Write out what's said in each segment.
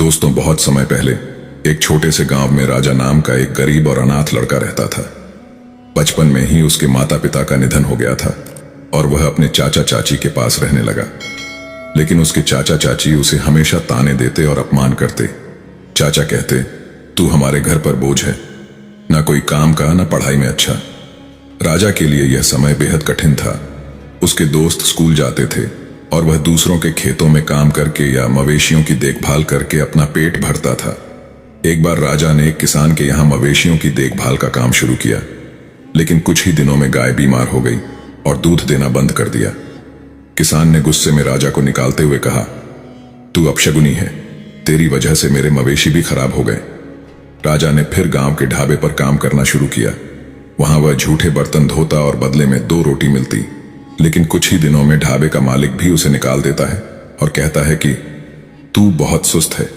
दोस्तों, बहुत समय पहले एक छोटे से गांव में राजा नाम का एक गरीब और अनाथ लड़का रहता था। बचपन में ही उसके माता पिता का निधन हो गया था और वह अपने चाचा चाची के पास रहने लगा। लेकिन उसके चाचा चाची उसे हमेशा ताने देते और अपमान करते। चाचा कहते, तू हमारे घर पर बोझ है, ना कोई काम का ना पढ़ाई में अच्छा। राजा के लिए यह समय बेहद कठिन था। उसके दोस्त स्कूल जाते थे और वह दूसरों के खेतों में काम करके या मवेशियों की देखभाल करके अपना पेट भरता था। एक बार राजा ने एक किसान के यहाँ मवेशियों की देखभाल का काम शुरू किया, लेकिन कुछ ही दिनों में गाय बीमार हो गई और दूध देना बंद कर दिया। किसान ने गुस्से में राजा को निकालते हुए कहा, तू अपशगुनी है, तेरी वजह से मेरे मवेशी भी खराब हो गए। राजा ने फिर गांव के ढाबे पर काम करना शुरू किया। वहां वह झूठे बर्तन धोता और बदले में 2 रोटी मिलती। लेकिन कुछ ही दिनों में ढाबे का मालिक भी उसे निकाल देता है और कहता है कि तू बहुत सुस्त है,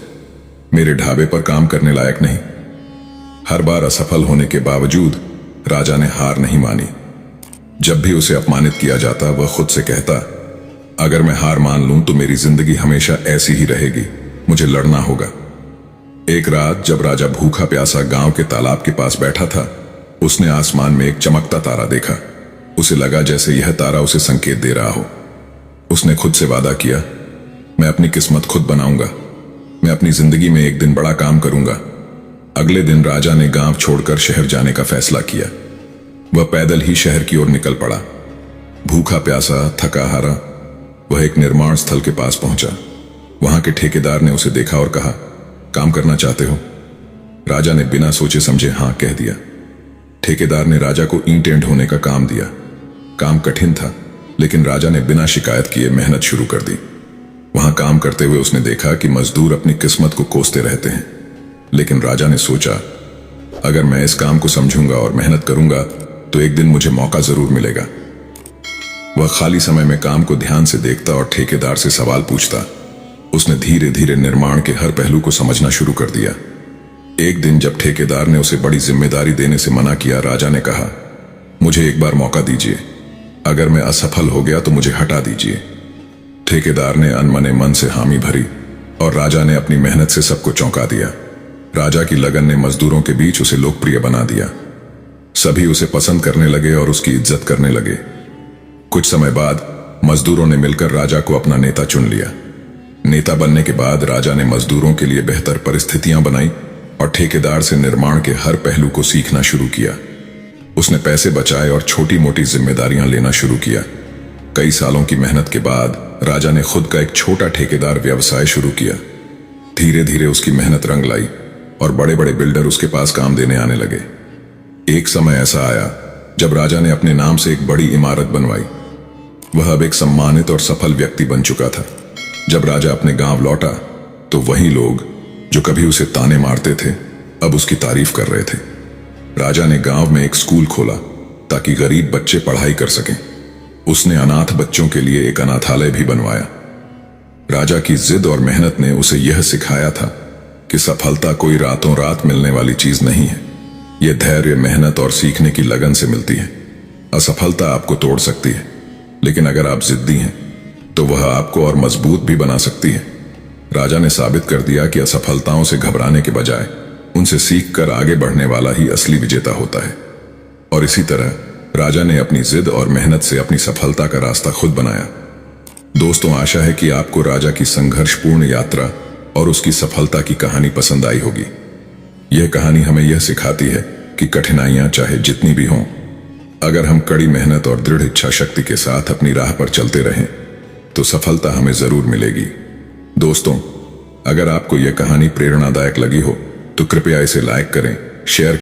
मेरे ढाबे पर काम करने लायक नहीं। हर बार असफल होने के बावजूद राजा ने हार नहीं मानी। जब भी उसे अपमानित किया जाता वह खुद से कहता, अगर मैं हार मान लूं तो मेरी जिंदगी हमेशा ऐसी ही रहेगी, मुझे लड़ना होगा। एक रात जब राजा भूखा प्यासा गांव के तालाब के पास बैठा था, उसने आसमान में एक चमकता तारा देखा। उसे लगा जैसे यह तारा उसे संकेत दे रहा हो। उसने खुद से वादा किया, मैं अपनी किस्मत खुद बनाऊंगा, मैं अपनी जिंदगी में एक दिन बड़ा काम करूंगा। अगले दिन राजा ने गांव छोड़कर शहर जाने का फैसला किया। वह पैदल ही शहर की ओर निकल पड़ा। भूखा प्यासा, थका हारा, वह एक निर्माण स्थल के पास पहुंचा। वहां के ठेकेदार ने उसे देखा और कहा, काम करना चाहते हो? राजा ने बिना सोचे समझे हां कह दिया। ठेकेदार ने राजा को ईंटें ढोने का काम दिया। काम कठिन था, लेकिन राजा ने बिना शिकायत किए मेहनत शुरू कर दी। वहां काम करते हुए उसने देखा कि मजदूर अपनी किस्मत को कोसते रहते हैं। लेकिन राजा ने सोचा, अगर मैं इस काम को समझूंगा और मेहनत करूंगा तो एक दिन मुझे मौका जरूर मिलेगा। वह खाली समय में काम को ध्यान से देखता और ठेकेदार से सवाल पूछता। उसने धीरे धीरे निर्माण के हर पहलू को समझना शुरू कर दिया। एक दिन जब ठेकेदार ने उसे बड़ी जिम्मेदारी देने से मना किया, राजा ने कहा, मुझे एक बार मौका दीजिए, अगर मैं असफल हो गया तो मुझे हटा दीजिए। ठेकेदार ने अनमने मन से हामी भरी और राजा ने अपनी मेहनत से सबको चौंका दिया। राजा की लगन ने मजदूरों के बीच उसे लोकप्रिय बना दिया। सभी उसे पसंद करने लगे और उसकी इज्जत करने लगे। कुछ समय बाद मजदूरों ने मिलकर राजा को अपना नेता चुन लिया। नेता बनने के बाद राजा ने मजदूरों के लिए बेहतर परिस्थितियां बनाई और ठेकेदार से निर्माण के हर पहलू को सीखना शुरू किया। उसने पैसे बचाए और छोटी मोटी जिम्मेदारियां लेना शुरू किया। कई सालों की मेहनत के बाद राजा ने खुद का एक छोटा ठेकेदार व्यवसाय शुरू किया। धीरे धीरे उसकी मेहनत रंग लाई और बड़े बड़े बिल्डर उसके पास काम देने आने लगे। एक समय ऐसा आया जब राजा ने अपने नाम से एक बड़ी इमारत बनवाई। वह अब एक सम्मानित और सफल व्यक्ति बन चुका था। जब राजा अपने गांव लौटा तो वही लोग जो कभी उसे ताने मारते थे अब उसकी तारीफ कर रहे थे। राजा ने गांव में एक स्कूल खोला ताकि गरीब बच्चे पढ़ाई कर सकें। उसने अनाथ बच्चों के लिए एक अनाथालय भी बनवाया। राजा की जिद और मेहनत ने उसे यह सिखाया था कि सफलता कोई रातों रात मिलने वाली चीज नहीं है। यह धैर्य, मेहनत और सीखने की लगन से मिलती है। असफलता आपको तोड़ सकती है, लेकिन अगर आप जिद्दी हैं तो वह आपको और मजबूत भी बना सकती है। राजा ने साबित कर दिया कि असफलताओं से घबराने के बजाय उनसे सीखकर आगे बढ़ने वाला ही असली विजेता होता है। और इसी तरह राजा ने अपनी जिद और मेहनत से अपनी सफलता का रास्ता खुद बनाया। दोस्तों, आशा है कि आपको राजा की संघर्षपूर्ण यात्रा और उसकी सफलता की कहानी पसंद आई होगी। यह कहानी हमें यह सिखाती है कि कठिनाइयां चाहे जितनी भी हों, अगर हम कड़ी मेहनत और दृढ़ इच्छा शक्ति के साथ अपनी राह पर चलते रहें तो सफलता हमें जरूर मिलेगी। दोस्तों, अगर आपको यह कहानी प्रेरणादायक लगी हो तो कृपया इसे लाइक करें, शेयर